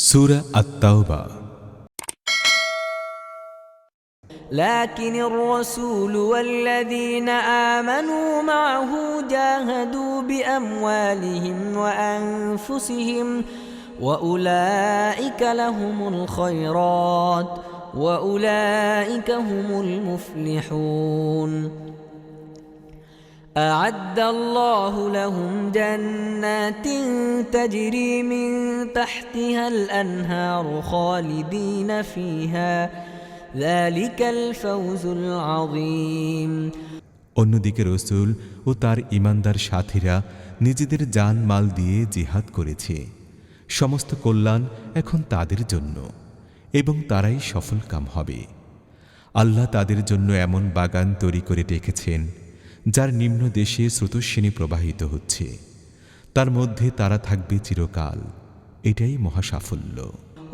সূরা আত-তাওবা। لكن الرسول والذين آمنوا معه جاهدوا بأموالهم وأنفسهم وأولئك لهم الخيرات وأولئك هم المفلحون أعد الله لهم جنات تجري من تحتها الأنهار خالدين فيها ذلك الفوز العظيم। অন্যদিকে রাসূল ও তার ঈমানদার সাথীরা নিজেদের জান মাল দিয়ে জিহাদ করেছে। সমস্ত কল্যাণ এখন তাদের জন্য এবং তারাই সফলকাম হবে। আল্লাহ তাদের জন্য এমন বাগান তৈরি করে রেখেছেন যার নিম্ন দেশে স্রোতস্বিনী প্রবাহিত হচ্ছে, তার মধ্যে তারা থাকবে চিরকাল। এটাই মহাসাফল্য।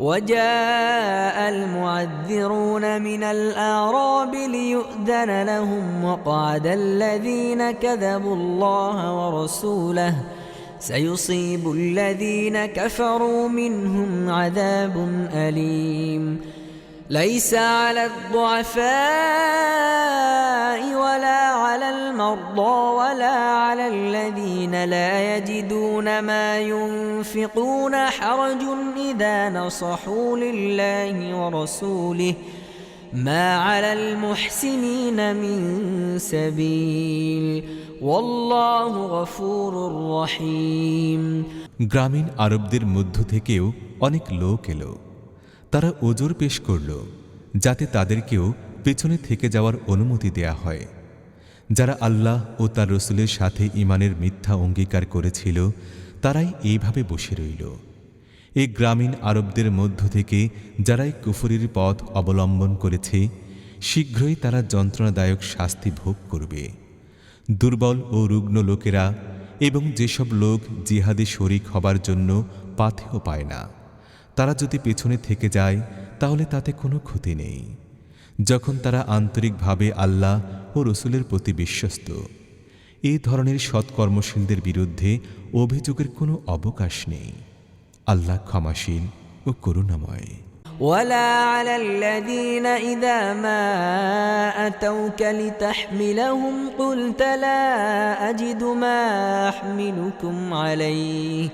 وجاء المعذرون من الأعراب ليؤذن لهم وقعد الذين كذبوا الله ورسوله سيصيب الذين كفروا منهم عذاب أليم ليس على الضعفاء ولا على المرضى ولا على الذين لا يجدون ما ينفقون حرج إذا نصحوا لله ورسوله ما على المحسنين من سبيل والله غفور رحيم। গ্রামীণ আরবদের মধ্য থেকেও অনেক লোক এলো। তারা ওজর পেশ করল যাতে তাদেরকেও পেছনে থেকে যাওয়ার অনুমতি দেয়া হয়। যারা আল্লাহ ও তার রসুলের সাথে ঈমানের মিথ্যা অঙ্গীকার করেছিল তারাই এইভাবে বসে রইল। এই গ্রামীণ আরবদের মধ্য থেকে যারাই কুফরির পথ অবলম্বন করেছে শীঘ্রই তারা যন্ত্রণাদায়ক শাস্তি ভোগ করবে। দুর্বল ও রুগ্ন লোকেরা এবং যেসব লোক জিহাদে শরিক হবার জন্য পাথেও পায় না, তারা যদি পেছনে থেকে যায় তাহলে তাতে কোনো ক্ষতি নেই, যখন তারা আন্তরিকভাবে আল্লাহ ও রসুলের প্রতি বিশ্বস্ত। এই ধরনের সৎকর্মশীলদের বিরুদ্ধে অভিযোগের কোনো অবকাশ নেই। আল্লাহ ক্ষমাশীল ও করুণাময়। ولا على الذين إذا ما أتوك لتحملهم قلت لا أجد ما أحملكم عليه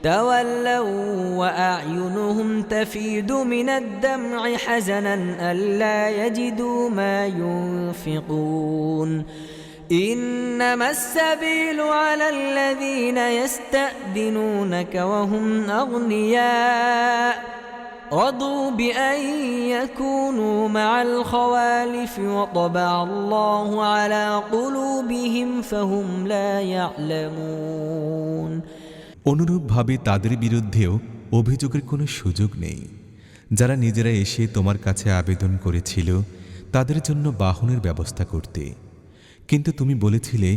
تولوا وأعينهم تفيض من الدمع حزنا ألا يجدوا ما ينفقون إنما السبيل على الذين يستأذنونك وهم أغنياء رضوا بأن يكونوا مع الخوالف وطبع الله على قلوبهم فهم لا يعلمون। অনুরূপভাবে তাদের বিরুদ্ধেও অভিযোগের কোনো সুযোগ নেই যারা নিজেরা এসে তোমার কাছে আবেদন করেছিল তাদের জন্য বাহনের ব্যবস্থা করতে, কিন্তু তুমি বলেছিলে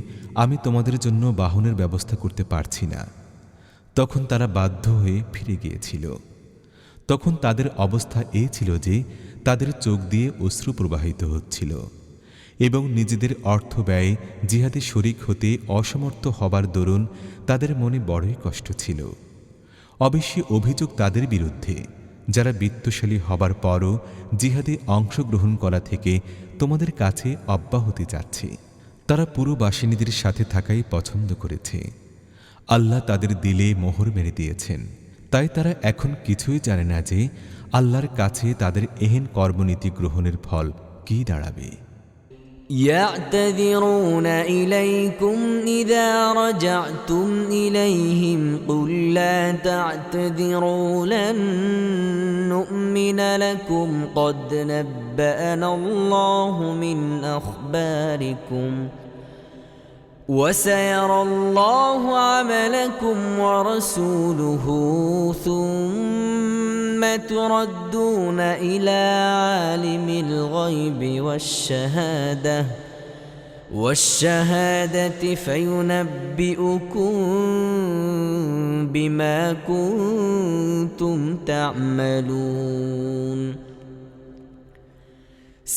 আমি তোমাদের জন্য বাহনের ব্যবস্থা করতে পারছি না। তখন তারা বাধ্য হয়ে ফিরে গিয়েছিল। তখন তাদের অবস্থা এই ছিল যে তাদের চোখ দিয়ে অশ্রু প্রবাহিত হচ্ছিল এবং নিজেদের অর্থ ব্যয় জিহাদে শরিক হতে অসমর্থ হবার দরুন তাদের মনে বড়ই কষ্ট ছিল। অবশ্যই অভিযোগ তাদের বিরুদ্ধে যারা বিত্তশালী হবার পরও জিহাদে অংশগ্রহণ করা থেকে তোমাদের কাছে অব্যাহতি চাচ্ছে। তারা পুরো বাসিনীদের সাথে থাকাই পছন্দ করেছে। আল্লাহ তাদের দিলে মোহর মেরে দিয়েছেন, তাই তারা এখন কিছুই জানে না যে আল্লাহর কাছে তাদের এহেন কর্মনীতি গ্রহণের ফল কি দাঁড়াবে। يعتذرون إليكم إذا رجعتم إليهم قل لا تعتذروا لن نؤمن لكم قد نبأنا الله من أخباركم وسيرى الله عملكم ورسوله ثم تردون إلى عالم الغيب والشهادة فينبئكم بما كنتم تعملون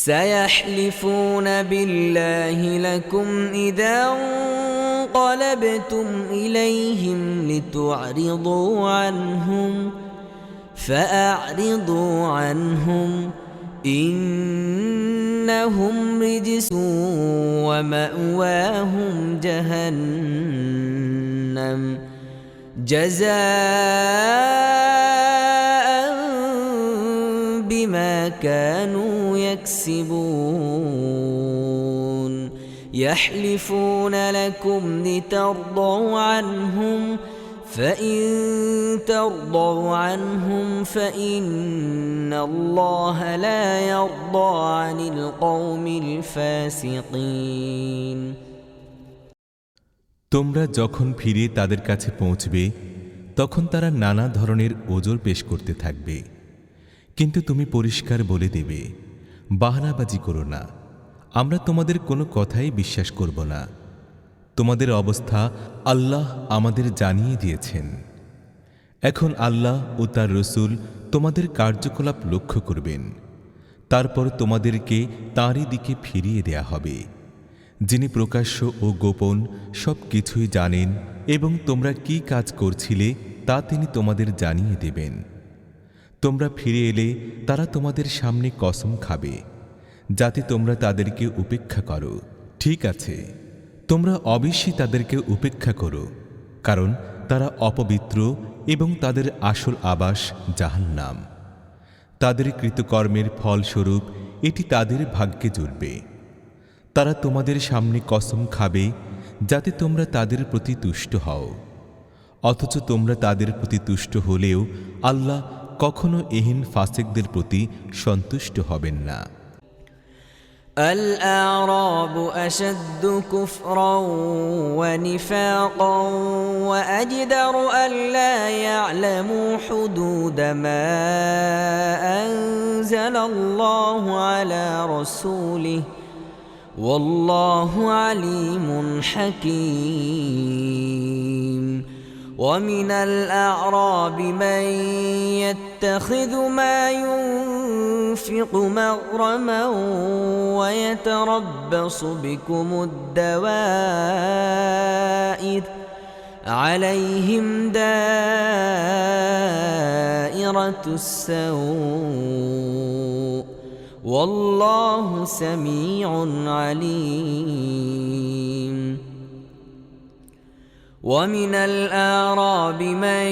سيحلفون بالله لكم إذا انقلبتم إليهم لتعرضوا عنهم فأعرضوا عنهم إنهم رجس ومأواهم جهنم جزاء بما كانوا يكسبون يحلفون لكم لترضوا عنهم فإن ترضوا عنهم فإن الله لا يرضى عن القوم الفاسقين তোমরা যখন ফিরে তাদের কাছে পৌঁছবে তখন তারা নানা ধরনের ওজর পেশ করতে থাকবে, কিন্তু তুমি পরিষ্কার বলে দেবে, বাহানাবাজি করো না, আমরা তোমাদের কোনো কথাই বিশ্বাস করব না। তোমাদের অবস্থা আল্লাহ আমাদের জানিয়ে দিয়েছেন। এখন আল্লাহ ও তার রসুল তোমাদের কার্যকলাপ লক্ষ্য করবেন, তারপর তোমাদেরকে তাঁরই দিকে ফিরিয়ে দেয়া হবে, যিনি প্রকাশ্য ও গোপন সব কিছুই জানেন, এবং তোমরা কি কাজ করছিলে তা তিনি তোমাদের জানিয়ে দেবেন। তোমরা ফিরে এলে তারা তোমাদের সামনে কসম খাবে, যাতে তোমরা তাদেরকে উপেক্ষা করো। ঠিক আছে, তোমরা অবশ্যই তাদেরকে উপেক্ষা করো, কারণ তারা অপবিত্র এবং তাদের আসল আবাস জাহান্নাম। তাদের কৃতকর্মের ফলস্বরূপ এটি তাদের ভাগ্যে জুটবে। তারা তোমাদের সামনে কসম খাবে যাতে তোমরা তাদের প্রতি তুষ্ট হও, অথচ তোমরা তাদের প্রতি তুষ্ট হলেও আল্লাহ কখনো এহেন ফাসিকদের প্রতি সন্তুষ্ট হবেন না। الأعراب أشد كفرا ونفاقا وأجدر ألا يعلموا حدود ما أنزل الله على رسوله والله عليم حكيم ومن الأعراب من يتخذ ما ينفق مغرما ويتربص بكم الدوائر عليهم دائرة السوء والله سميع عليم ومن الأعراب من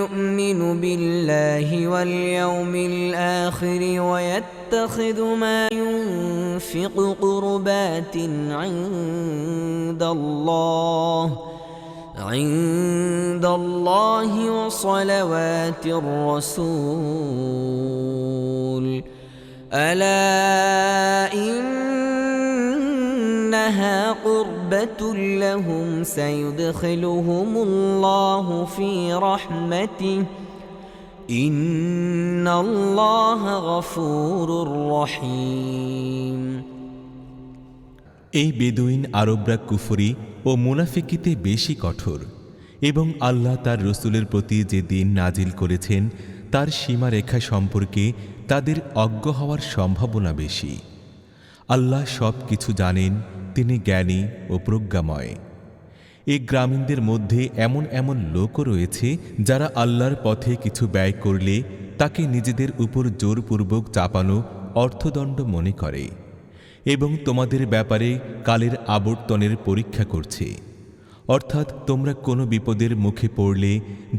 يؤمن بالله واليوم الآخر ويتخذ ما ينفق قربات عند الله وصلوات الرسول ألا إنها قربة لهم سيدخلهم الله في رحمته إن الله غفور رحيم এই বেদুইন আরবরা কুফরি ও মুনাফিকিতে বেশি কঠোর, এবং আল্লাহ তার রসুলের প্রতি যে দিন নাজিল করেছেন তার সীমারেখা সম্পর্কে তাদের অজ্ঞ হওয়ার সম্ভাবনা বেশি। আল্লাহ সব কিছু জানেন, তিনি জ্ঞানী ও প্রজ্ঞাময়। এই গ্রামীণদের মধ্যে এমন এমন লোকও রয়েছে যারা আল্লাহর পথে কিছু ব্যয় করলে তাকে নিজেদের উপর জোরপূর্বক চাপানো অর্থদণ্ড মনে করে এবং তোমাদের ব্যাপারে কালের আবর্তনের পরীক্ষা করছে। অর্থাৎ তোমরা কোনো বিপদের মুখে পড়লে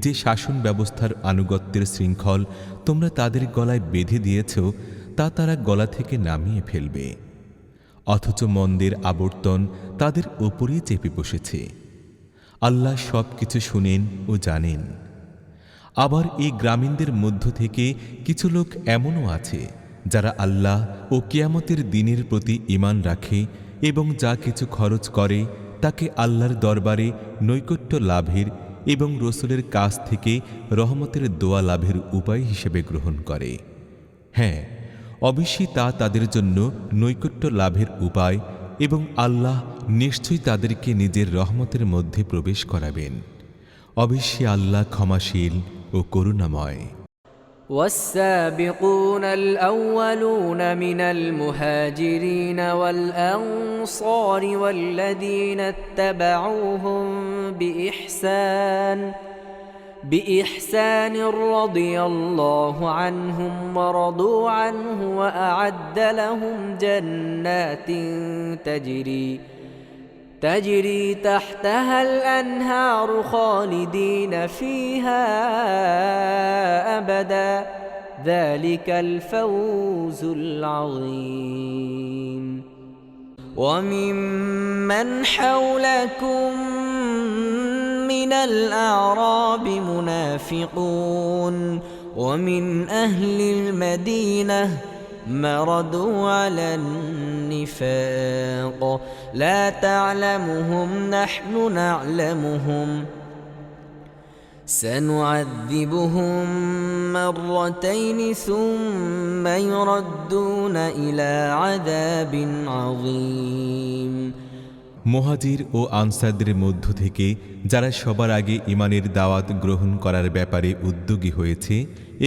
যে শাসন ব্যবস্থার আনুগত্যের শৃঙ্খল তোমরা তাদের গলায় বেঁধে দিয়েছ তা তারা গলা থেকে নামিয়ে ফেলবে, অথচ মন্দের আবর্তন তাদের উপরেই চেপে বসেছে। আল্লাহ সব কিছু শুনেন ও জানেন। আবার এই গ্রামীণদের মধ্য থেকে কিছু লোক এমনও আছে যারা আল্লাহ ও কিয়ামতের দিনের প্রতি ঈমান রাখে এবং যা কিছু খরচ করে তাকে আল্লাহর দরবারে নৈকট্য লাভের এবং রসুলের কাছ থেকে রহমতের দোয়া লাভের উপায় হিসেবে গ্রহণ করে। হ্যাঁ, অবশ্যই তা তাদের জন্য নৈকট্য লাভের উপায়, এবং আল্লাহ নিশ্চয়ই তাদেরকে নিজের রহমতের মধ্যে প্রবেশ করাবেন। অবশ্যই আল্লাহ ক্ষমাশীল ও করুণাময়। والسابقون الأولون من المهاجرين والأنصار والذين اتبعوهم بإحسان بإحسان رضي الله عنهم ورضوا عنه وأعد لهم جنات تجري تحتها الأنهار خالدين فيها أبدا ذلك الفوز العظيم وممن حولكم من الأعراب منافقون ومن أهل المدينة مردوا على النفاق لا تعلمهم نحن نعلمهم سنعذبهم مرتين ثم يردون إلى عذاب عظيم মুহাজির ও আনসারদের মধ্য থেকে যারা সবার আগে ঈমানের দাওয়াত গ্রহণ করার ব্যাপারে উদ্যোগী হয়েছে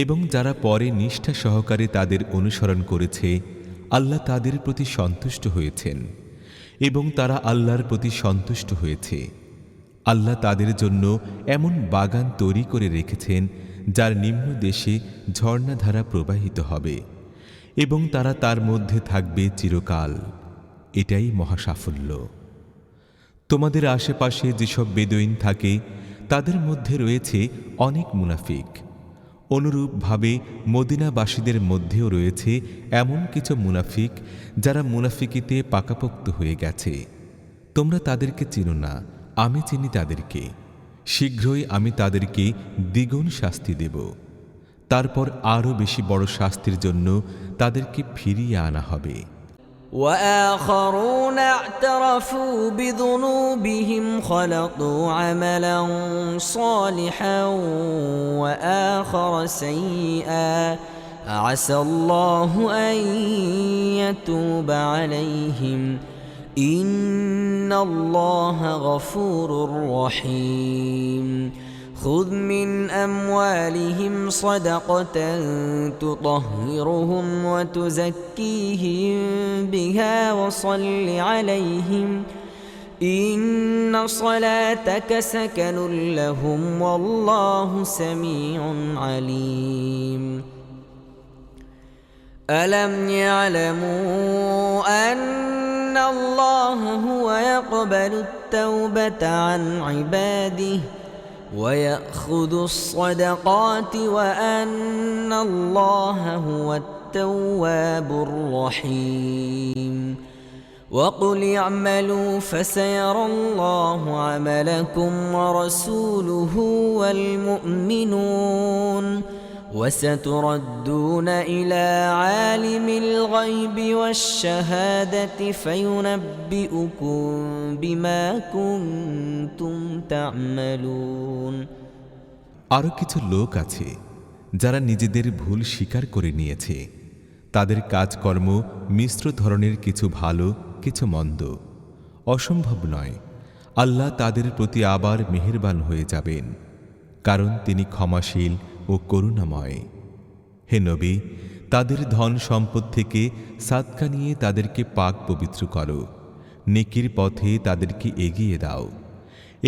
এবং যারা পরে নিষ্ঠা সহকারে তাদের অনুসরণ করেছে, আল্লাহ তাদের প্রতি সন্তুষ্ট হয়েছেন এবং তারা আল্লাহর প্রতি সন্তুষ্ট হয়েছে। আল্লাহ তাদের জন্য এমন বাগান তৈরি করে রেখেছেন যার নিম্ন দেশে ঝর্ণাধারা প্রবাহিত হবে এবং তারা তার মধ্যে থাকবে চিরকাল। এটাই মহাসাফল্য। তোমাদের আশেপাশে যেসব বেদুইন থাকে তাদের মধ্যে রয়েছে অনেক মুনাফিক। অনুরূপভাবে মদিনাবাসীদের মধ্যেও রয়েছে এমন কিছু মুনাফিক যারা মুনাফিকিতে পাকাপোক্ত হয়ে গেছে। তোমরা তাদেরকে চিনো না, আমি চিনি তাদেরকে। শীঘ্রই আমি তাদেরকে দ্বিগুণ শাস্তি দেব। তারপর আরও বেশি বড় শাস্তির জন্য তাদেরকে ফিরিয়ে আনা হবে। وآخرون اعترفوا بذنوبهم خلطوا عملا صالحا وآخر سيئا عسى الله أن يتوب عليهم إن الله غفور رحيم خذ من أموالهم صدقة تطهرهم وتزكيهم بها وصل عليهم إن صلاتك سكن لهم والله سميع عليم ألم يعلموا أن الله هو يقبل التوبة عن عباده ويأخذ الصدقات وأن الله هو التواب الرحيم وقل اعملوا فسيرى الله عملكم ورسوله والمؤمنون وستردون إلى عالم الغيب والشهادة فينبئكم بما كنتم تعملون আরও কিছু লোক আছে যারা নিজেদের ভুল স্বীকার করে নিয়েছে। তাদের কাজকর্ম মিশ্র ধরনের, কিছু ভালো কিছু মন্দ। অসম্ভব নয়, আল্লাহ তাদের প্রতি আবার মেহেরবান হয়ে যাবেন, কারণ তিনি ক্ষমাশীল ও করুণাময়। হে নবী, তাদের ধন সম্পদ থেকে সাদকা নিয়ে তাদেরকে পাক পবিত্র করো, নেকির পথে তাদেরকে এগিয়ে দাও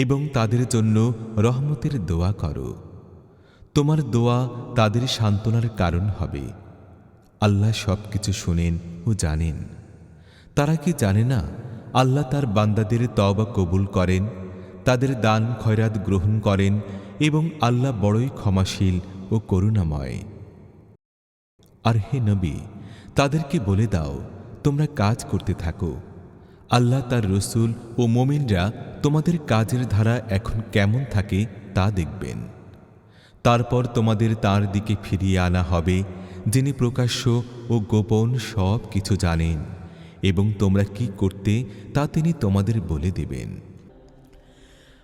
এবং তাদের জন্য রহমতের দোয়া করো। তোমার দোয়া তাদের সান্ত্বনার কারণ হবে। আল্লাহ সব কিছু শোনেন ও জানেন। তারা কি জানে না আল্লাহ তার বান্দাদের তওবা কবুল করেন, তাদের দান খয়রাত গ্রহণ করেন এবং আল্লাহ বড়ই ক্ষমাশীল ও করুণাময়। আর হে নবী, তাদেরকে বলে দাও, তোমরা কাজ করতে থাকো। আল্লাহ তার রসুল ও মুমিনরা তোমাদের কাজের ধারা এখন কেমন থাকে তা দেখবেন। তারপর তোমাদের তার দিকে ফিরিয়ে আনা হবে, যিনি প্রকাশ্য ও গোপন সব কিছু জানেন, এবং তোমরা কি করতে তা তিনি তোমাদের বলে দেবেন।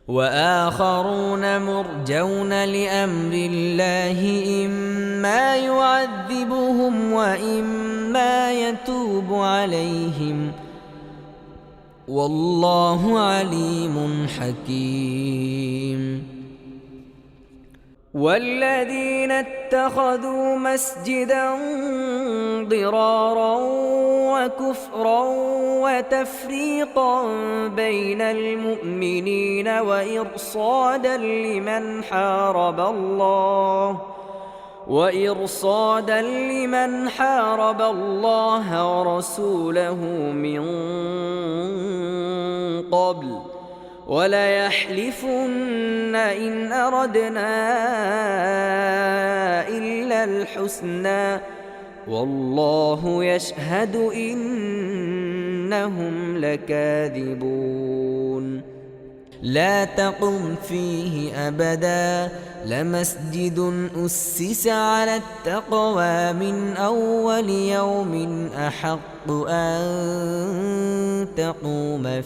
وآخرون مرجون لأمر الله إما يعذبهم وإما يتوب عليهم والله عليم حكيم والذين اتخذوا مسجدا ضرارا وكفرا وتفريقا بين المؤمنين وإرصادا لمن حارب الله ورسوله من قبل وليحلفن إن أردنا إلا الحسنى والله يشهد إنهم لكاذبون لا تقم فيه أبدا لمسجد أسس على التقوى من أول يوم أحق أن تقوم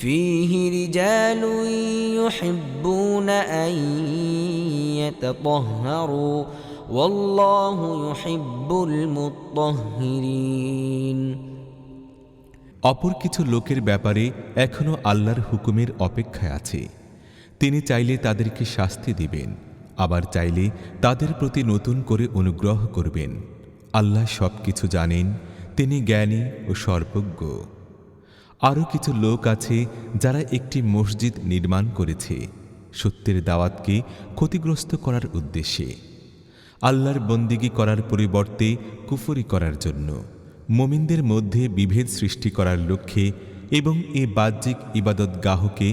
فيه رجال يحبون أن يتطهروا والله يحب المطهرين অপর কিছু লোকের ব্যাপারে এখনও আল্লাহর হুকুমের অপেক্ষায় আছে। তিনি চাইলে তাদেরকে শাস্তি দিবেন, আবার চাইলে তাদের প্রতি নতুন করে অনুগ্রহ করবেন। আল্লাহ সব কিছু জানেন, তিনি জ্ঞানী ও সর্বজ্ঞ। আরও কিছু লোক আছে যারা একটি মসজিদ নির্মাণ করেছে সত্যের দাওয়াতকে ক্ষতিগ্রস্ত করার উদ্দেশ্যে, আল্লাহর বন্দিগি করার পরিবর্তে কুফরি করার জন্য, মুমিনদের মধ্যে বিভেদ সৃষ্টি করার লক্ষ্যে এবং এ বাহ্যিক ইবাদতগাহকে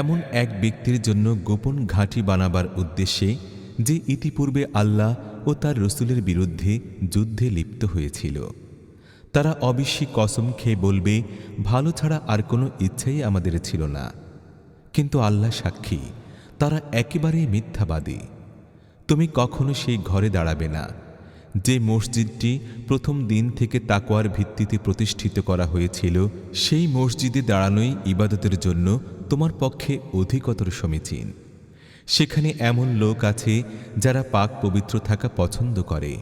এমন এক ব্যক্তির জন্য গোপন ঘাঁটি বানাবার উদ্দেশ্যে যে ইতিপূর্বে আল্লাহ ও তার রসুলের বিরুদ্ধে যুদ্ধে লিপ্ত হয়েছিল। তারা অবশ্যই কসম খেয়ে বলবে, ভালো ছাড়া আর কোনো ইচ্ছাই আমাদের ছিল না। কিন্তু আল্লাহ সাক্ষী, তারা একেবারেই মিথ্যাবাদী। তুমি কখনো সেই ঘরে দাঁড়াবে না যে মসজিদটি প্রথম দিন থেকে তাকওয়ার ভিত্তিতে প্রতিষ্ঠিত করা হয়েছিল। সেই মসজিদে দাঁড়ানোই ইবাদতের জন্য তোমার পক্ষে অধিকতর সমীচীন। সেখানে এমন লোক আছে যারা পাক পবিত্র থাকা পছন্দ করে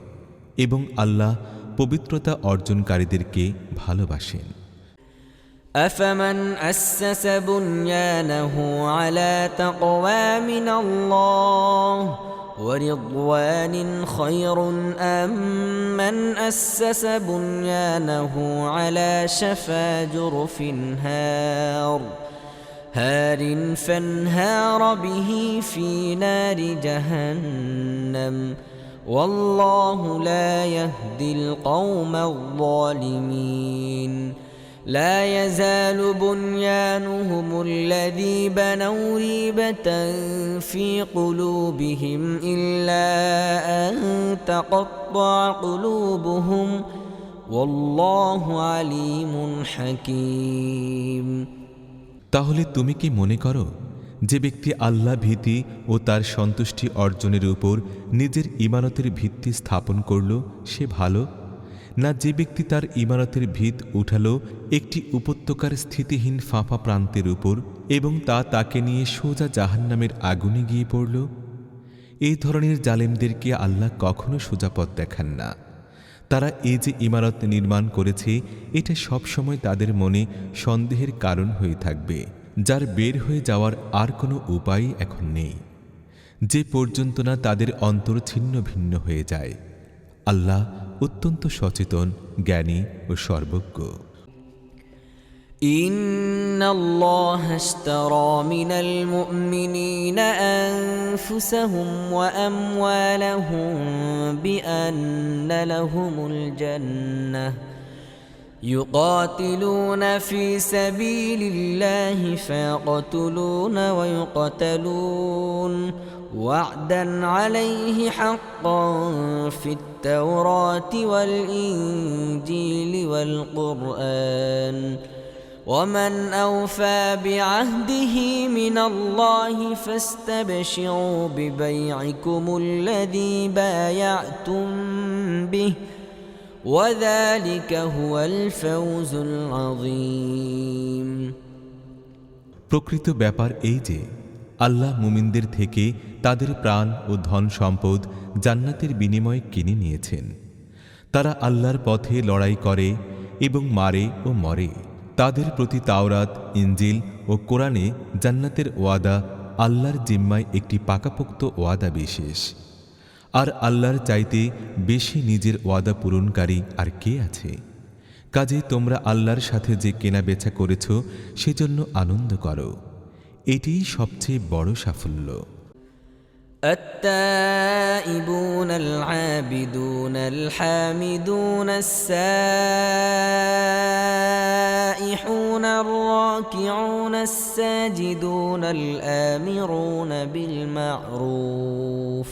এবং আল্লাহ পবিত্রতা অর্জনকারীদেরকে ভালোবাসেন। أفمن أسس بنيانه على تقوى من الله ورضوان خير أم من أسس بنيانه على شفا جرف هار فانهار به في نار جهنم والله لا يهدي القوم الظالمين لا يزال بنيانهم الذي بنوا ريبة في قلوبهم إلا أن تقطع قلوبهم والله عليم حكيم। তাহলে তুমি কি মনে করো যে ব্যক্তি আল্লাহ ভীতি ও তার সন্তুষ্টি অর্জনের উপর নিজের ইমানতের ভিত্তি স্থাপন করল সে ভালো, না যে ব্যক্তি তার ইমারতের ভিত উঠালো একটি উপত্যকার স্থিতিহীন ফাঁপা প্রান্তের উপর এবং তা তাকে নিয়ে সোজা জাহান্নামের আগুনে গিয়ে পড়ল? এই ধরনের জালেমদেরকে আল্লাহ কখনো সোজা পথ দেখান না। তারা এই যে ইমারত নির্মাণ করেছে এটা সবসময় তাদের মনে সন্দেহের কারণ হয়ে থাকবে, যার বের হয়ে যাওয়ার আর কোনো উপায় এখন নেই, যে পর্যন্ত না তাদের অন্তর ছিন্ন ভিন্ন হয়ে যায়। আল্লাহ অত্যন্ত সচেতন, জ্ঞানী ও সর্বজ্ঞ। ইন্নাল্লাহ আশতারা মিনাল মুমিনিনা আনফুসাহুম ওয়া আমওয়ালাহুম বিআন্না লাহুমুল জান্নাহ يقاتلون في سبيل الله فيقتلون ويقتلون وعدا عليه حقا في التوراة والإنجيل والقرآن ومن أوفى بعهده من الله فاستبشروا ببيعكم الذي بايعتم به وذلك هو الفوز العظيم। প্রকৃত ব্যাপার এই যে আল্লাহ মুমিনদের থেকে তাদের প্রাণ ও ধন সম্পদ জান্নাতের বিনিময়ে কিনে নিয়েছেন। তারা আল্লাহর পথে লড়াই করে এবং মারে ও মরে। তাদের প্রতি তাওরাত, ইনজিল ও কোরআনে জান্নাতের ওয়াদা আল্লাহর জিম্মায় একটি পাকাপোক্ত ওয়াদা বিশেষ। আর আল্লাহর চাইতে বেশি নিজের ওয়াদা পূরণকারী আর কে আছে? কাজেই তোমরা আল্লাহর সাথে যে কেনাবেচা করেছ সেজন্য আনন্দ করো, এটিই সবচেয়ে বড় সাফল্য। التائبون العابدون الحامدون السائحون الراكعون الساجدون الآمرون بالمعروف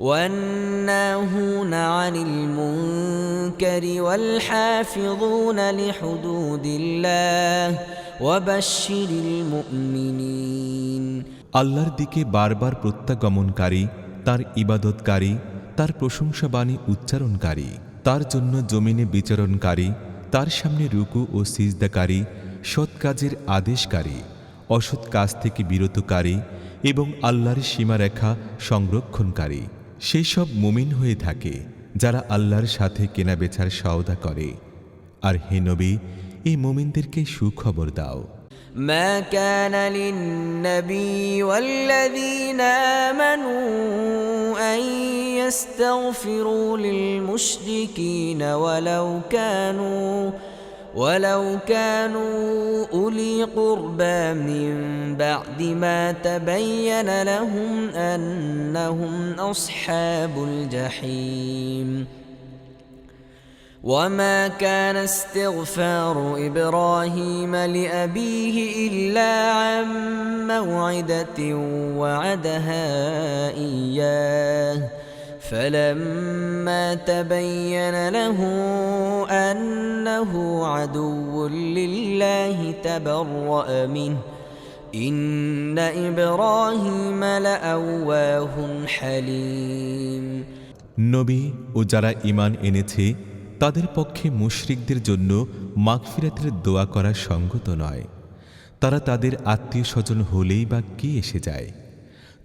والناهون عن المنكر والحافظون لحدود الله وبشر المؤمنين। আল্লাহর দিকে বারবার প্রত্যাগমনকারী, তার ইবাদতকারী, তার প্রশংসাবাণী উচ্চারণকারী, তার জন্য জমিনে বিচরণকারী, তার সামনে রুকু ও সিজদাকারী, সৎ কাজের আদেশকারী, অসৎ কাজ থেকে বিরতকারী এবং আল্লাহর সীমারেখা সংরক্ষণকারী সেই সব মুমিন হয়ে থাকে যারা আল্লাহর সাথে কেনাবেচার সওদা করে। আর হে নবী, এই মুমিনদেরকে সুখবর দাও। ما كان للنبي والذين آمنوا أن يستغفروا للمشركين ولو كانوا أولي قربى من بعد ما تبين لهم أنهم أصحاب الجحيم وما كان استغفار إبراهيم لأبيه إلا عن موعدة وعدها إياه فلما تبين له أنه عدو لله تبرأ منه إن إبراهيم لأواه حليم। নবী ও যারা ঈমান এনেছে তাদের পক্ষে মুশরিকদের জন্য মাগফিরাতের দোয়া করা সঙ্গত নয়। তারা তাদের আত্মীয় স্বজন হলেই বা কি এসে যায়,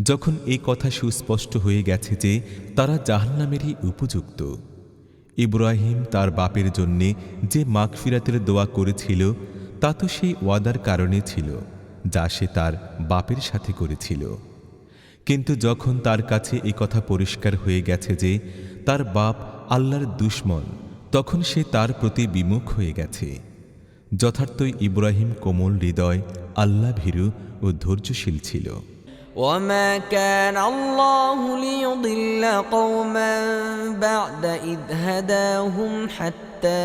যখন এই কথা সুস্পষ্ট হয়ে গেছে যে তারা জাহান্নামেরই উপযুক্ত। ইব্রাহিম তার বাপের জন্যে যে মাগফিরাতের দোয়া করেছিল তা তো সেই ওয়াদার কারণে ছিল যা সে তার বাপের সাথে করেছিল। কিন্তু যখন তার কাছে এই কথা পরিষ্কার হয়ে গেছে যে তার বাপ আল্লাহর দুশমন, তখন সে তার প্রতি বিমুখ হয়ে গেছে। যথার্থই ইব্রাহিম কোমল হৃদয়, আল্লাহ ভীরু ও ধৈর্যশীল ছিল। وما كان الله ليضل قوما بعد إذ هداهم حتى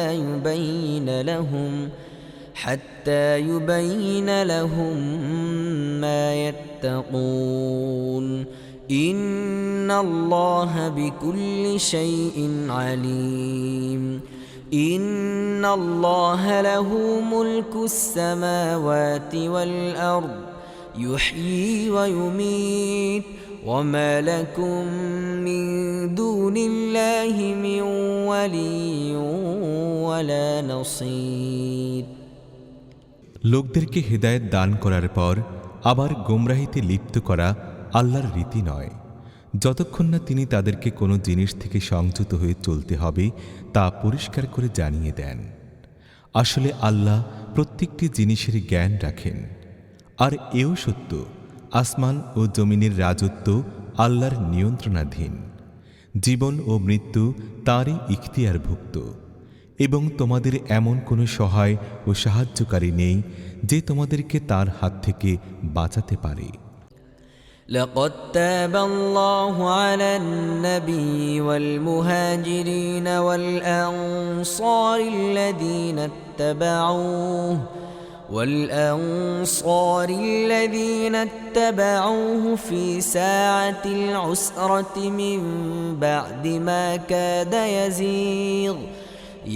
يبين لهم ما يتقون إن الله بكل شيء عليم إن الله له ملك السماوات والأرض يحيي ويميت وما لكم من دون الله من ولي ولا نصير। লোকদেরকে হেদায়েত দান করার পর আবার গোমরাহিতে লিপ্ত করা আল্লাহর রীতি নয়, যতক্ষণ না তিনি তাদেরকে কোনো জিনিস থেকে সংযত হয়ে চলতে হবে তা পরিষ্কার করে জানিয়ে দেন। আসলে আল্লাহ প্রত্যেকটি জিনিসের জ্ঞান রাখেন। আর এও সত্য, আসমান ও জমিনের রাজত্ব আল্লাহর নিয়ন্ত্রণাধীন। জীবন ও মৃত্যু তাঁরই ইখতিয়ারভুক্ত এবং তোমাদের এমন কোনো সহায় ও সাহায্যকারী নেই যে তোমাদেরকে তার হাত থেকে বাঁচাতে পারে। لقد تاب الله على النبي والمهاجرين والأنصار الذين اتبعوه في ساعة العسرة من بعد ما كاد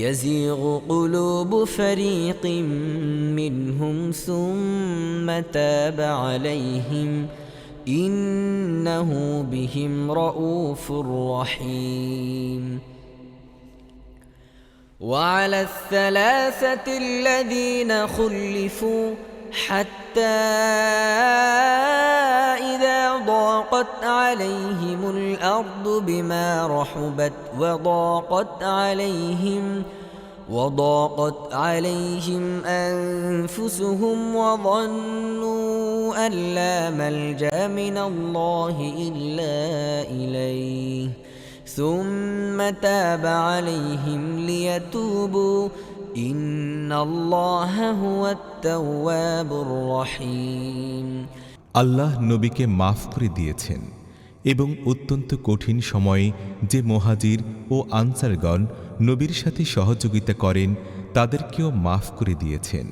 يزيغ قلوب فريق منهم ثم تاب عليهم إنه بهم رؤوف رحيم। وعلى الثلاثة الذين خلفوا حتى إذا ضاقت عليهم الأرض بما رحبت وضاقت عليهم أنفسهم وظنوا أن لا ملجأ من الله إلا إليه ثم تاب عليهم ليتوبوا إن الله هو التواب الرحيم আল্লাহ নবীকে মাফ করে দিয়েছেন এবং অত্যন্ত কঠিন সময়ে যে মুহাজির ও আনসারগণ নবীর সাথে সহযোগিতা করেন তাদেরকেও মাফ করে দিয়েছেন।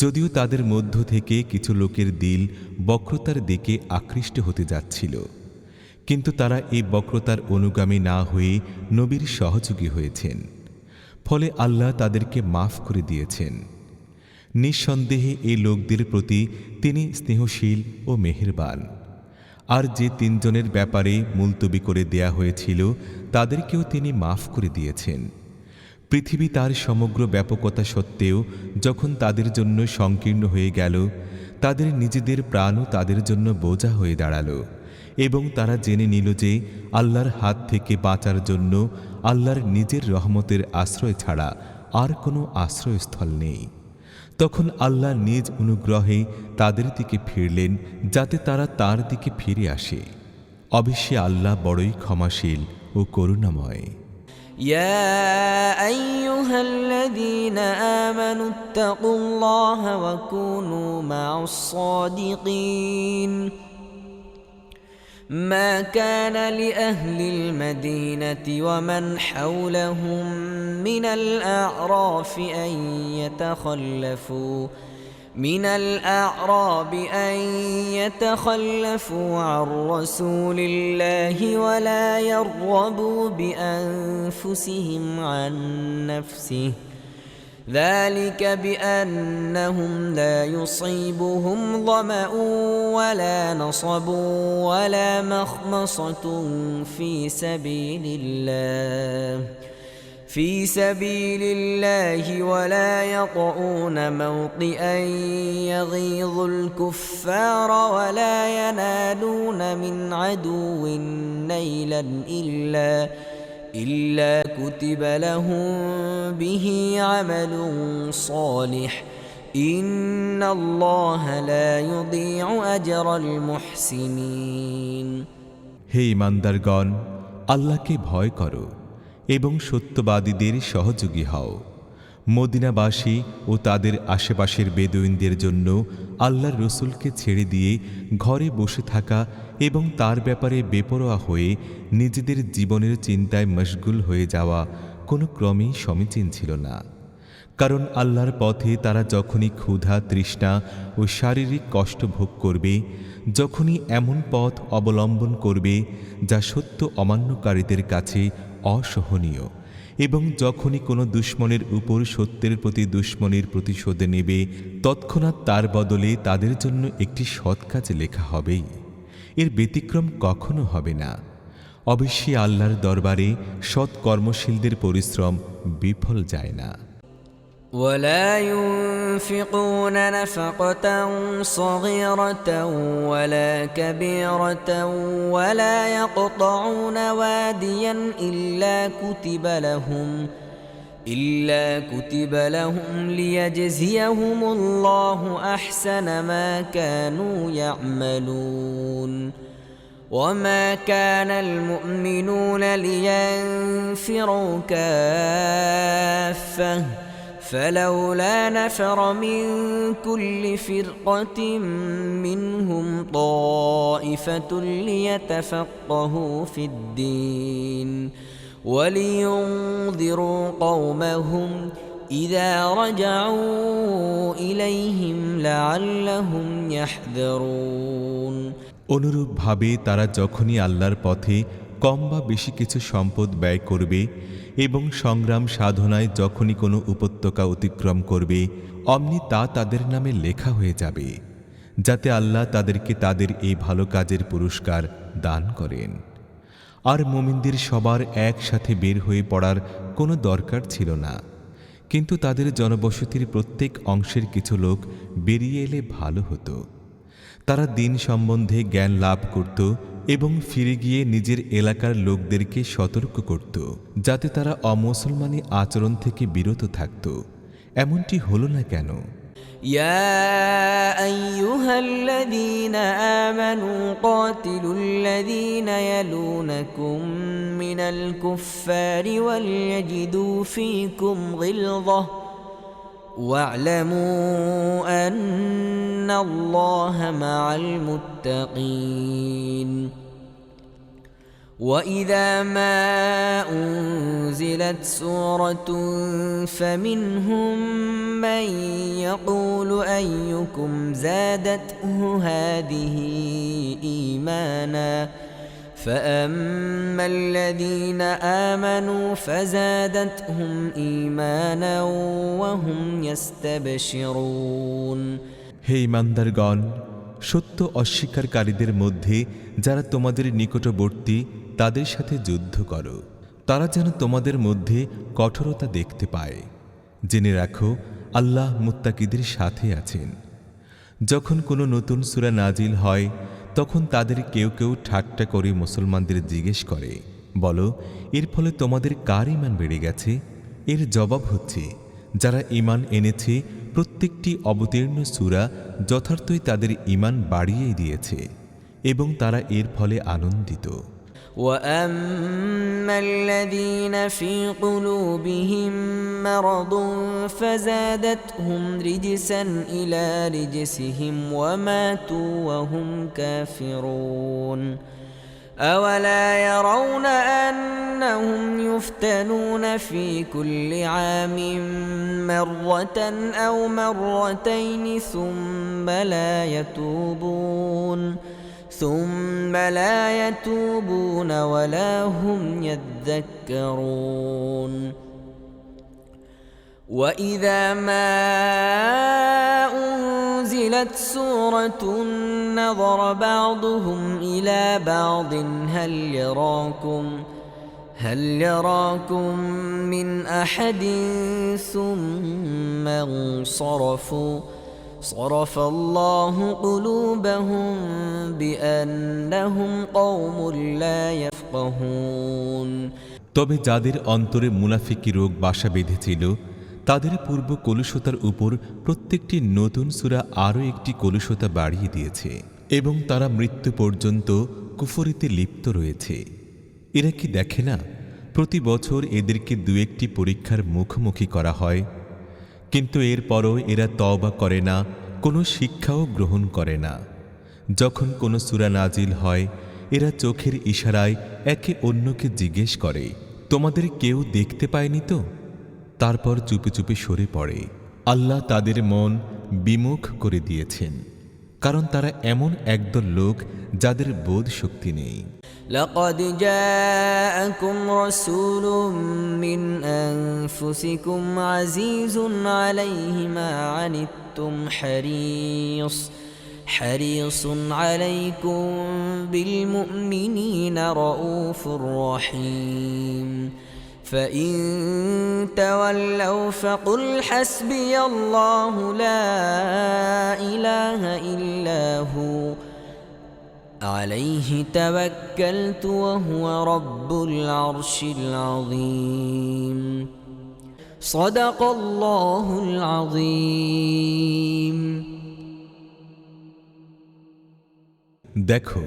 যদিও তাদের মধ্য থেকে কিছু লোকের দিল বক্রতার দিকে আকৃষ্ট হতে যাচ্ছিল, কিন্তু তারা এই বক্রতার অনুগামী না হয়ে নবীর সহযোগী হয়েছেন, ফলে আল্লাহ তাদেরকে মাফ করে দিয়েছেন। নিঃসন্দেহে এই লোকদের প্রতি তিনি স্নেহশীল ও মেহেরবান। আর যে তিনজনের ব্যাপারে মুলতবি করে দেয়া হয়েছিল তাদেরকেও তিনি মাফ করে দিয়েছেন। পৃথিবী তার সমগ্র ব্যাপকতা সত্ত্বেও যখন তাদের জন্য সংকীর্ণ হয়ে গেল, তাদের নিজেদের প্রাণও তাদের জন্য বোঝা হয়ে দাঁড়ালো এবং তারা জেনে নিল যে আল্লাহর হাত থেকে বাঁচার জন্য আল্লাহর নিজের রহমতের আশ্রয় ছাড়া আর কোনো আশ্রয়স্থল নেই। তখন আল্লাহ নিজ অনুগ্রহে তাদের দিকে ফিরলেন যাতে তারা তার দিকে ফিরে আসে। অবশ্যই আল্লাহ বড়ই ক্ষমাশীল ও করুণাময়। يا أيها الذين آمنوا اتقوا الله وكونوا مع الصادقين ما كان لأهل المدينة ومن حولهم من الأعراب أن يتخلفوا عن رسول الله ولا يرغبوا بأنفسهم عن نفسه ذلك بأنهم لا يصيبهم ظمأ ولا نصب ولا مخمصة في سبيل الله ولا يطؤون موطئا يغيظ الكفار ولا ينالون من عدو نيلا إلا كتب لهم به عمل صالح إن الله لا يضيع أجر المحسنين হে ঈমানদারগণ, আল্লাহকে ভয় করো এবং সত্যবাদীদের সহযোগী হও। মদিনাবাসী ও তাদের আশেপাশের বেদুইনদের জন্য আল্লাহর রসুলকে ছেড়ে দিয়ে ঘরে বসে থাকা এবং তার ব্যাপারে বেপরোয়া হয়ে নিজেদের জীবনের চিন্তায় মশগুল হয়ে যাওয়া কোনো ক্রমেই সমীচীন ছিল না। কারণ আল্লাহর পথে তারা যখনই ক্ষুধা, তৃষ্ণা ও শারীরিক কষ্ট ভোগ করবে, যখনই এমন পথ অবলম্বন করবে যা সত্য অমান্যকারীদের কাছে অসহনীয়, এবং যখনই কোনো দুশমনের উপর সত্যের প্রতি দুশমনের প্রতিশোধ নেবে, তৎক্ষণাৎ তার বদলে তাদের জন্য একটি সৎ কাজ লেখা হবেই। এর ব্যতিক্রম কখনো হবে না। অবশ্যই আল্লাহর দরবারে সৎ কর্মশীলদের পরিশ্রম বিফল যায় না। ولا ينفقون نفقة صغيرة ولا كبيرة ولا يقطعون واديا إلا كتب لهم ليجزيهم الله أحسن ما كانوا يعملون وما كان المؤمنون لينفروا كافة فلولا نفر من كل فرقة منهم طائفة ليتفقهوا في الدين ولينذروا قومهم إذا رجعوا إليهم لعلهم يحذرون অনুরূপভাবে তারা যখনই আল্লাহর পথে কম বা বেশি কিছু সম্পদ ব্যয় করবে এবং সংগ্রাম সাধনায় যখনই কোনো উপত্যকা অতিক্রম করবে, অমনি তা তাদের নামে লেখা হয়ে যাবে, যাতে আল্লাহ তাদেরকে তাদের এই ভালো কাজের পুরস্কার দান করেন। আর মুমিনদের সবার একসাথে বের হয়ে পড়ার কোনো দরকার ছিল না, কিন্তু তাদের জনবসতির প্রত্যেক অংশের কিছু লোক বেরিয়ে এলে ভালো হতো। তারা দিন সম্বন্ধে জ্ঞান লাভ করত এবং ফিরে গিয়ে নিজের এলাকার লোকদেরকে সতর্ক করত যাতে তারা অমুসলমানি আচরণ থেকে বিরত থাকত। এমনটি হলো না কেন? يا أيها الذين آمنوا قاتلوا الذين يلونكم من الكفار وليجدوا فيكم غلظة واعلموا أن الله مع المتقين وإذا ما أنزلت سورة فمنهم من يقول أيكم زادته هذه إيمانا فأما الذين آمنوا فزادتهم إيمانا وهم يستبشرون হে ঈমানদারগণ, সত্য অস্বীকারীদের মধ্যে যারা তোমাদের নিকটবর্তী তাদের সাথে যুদ্ধ করো, তারা যেন তোমাদের মধ্যে কঠোরতা দেখতে পায়। জেনে রাখো, আল্লাহ মুত্তাকিদের সাথে আছেন। যখন কোনো নতুন সূরা নাজিল হয় তখন তাদের কেউ কেউ ঠাট্টা করে মুসলমানদের জিজ্ঞেস করে, বলো, এর ফলে তোমাদের কার ঈমান বেড়ে গেছে? এর জবাব হচ্ছে, যারা ঈমান এনেছে প্রত্যেকটি অবতীর্ণ সূরা যথার্থই তাদের ঈমান বাড়িয়ে দিয়েছে এবং তারা এর ফলে আনন্দিত। وأما الذين في قلوبهم مرض فزادتهم رجسا إلى رجسهم وماتوا وهم كافرون أولا يرون أنهم يفتنون في كل عام مرة أو مرتين ثم لا يتوبون ولا هم يذكرون وإذا ما أنزلت سورة نظر بعضهم إلى بعض هل يراكم من أحد ثم انصرفوا صرف الله قلوبهم بأنهم قوم لا يفقهون তবে যাদের অন্তরে মুনাফিকি রোগ বাসা বেঁধেছিল তাদের পূর্ব কলুষতার উপর প্রত্যেকটি নতুন সূরা আরও একটি কলুষতা বাড়িয়ে দিয়েছে এবং তারা মৃত্যু পর্যন্ত কুফরিতে লিপ্ত রয়েছে। এরা কি দেখে না, প্রতি বছর এদেরকে দু একটি পরীক্ষার মুখোমুখি করা হয়, কিন্তু এরপরও এরা তওবা করে না, কোনো শিক্ষাও গ্রহণ করে না। যখন কোনো সূরা নাজিল হয় এরা চোখের ইশারায় একে অন্যকে জিজ্ঞেস করে, তোমাদের কেউ দেখতে পায়নি তো? তারপর চুপি চুপি সরে পড়ে। আল্লাহ তাদের মন বিমুখ করে দিয়েছেন, কারণ তারা এমন একদল লোক যাদের বোধ শক্তি নেই। لقد جاءكم رسول من أنفسكم عزيز عليه ما عنتم حريص عليكم بالمؤمنين رؤوف رحيم فإن تولوا فقل حسبي الله لا إله إلا هو عليه توكلت وهو رب العرش العظيم صدق الله العظيم দেখো,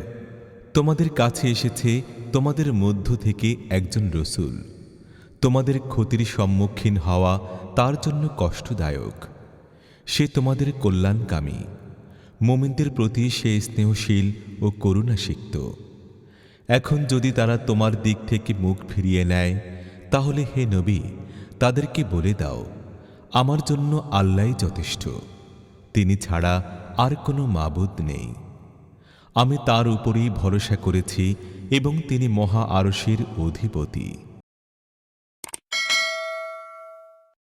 তোমাদের কাছে এসেছে তোমাদের মধ্য থেকে একজন রসূল। তোমাদের ক্ষতির সম্মুখীন হওয়া তার জন্য কষ্টদায়ক। সে তোমাদের কল্যাণকামী। মুমিনদের প্রতি সে স্নেহশীল ও করুণাসিক্ত। এখন যদি তারা তোমার দিক থেকে মুখ ফিরিয়ে নেয় তাহলে হে নবী, তাদেরকে বলে দাও, আমার জন্য আল্লাহই যথেষ্ট, তিনি ছাড়া আর কোনো মাবুদ নেই। আমি তার উপরেই ভরসা করেছি এবং তিনি মহা আরশের অধিপতি।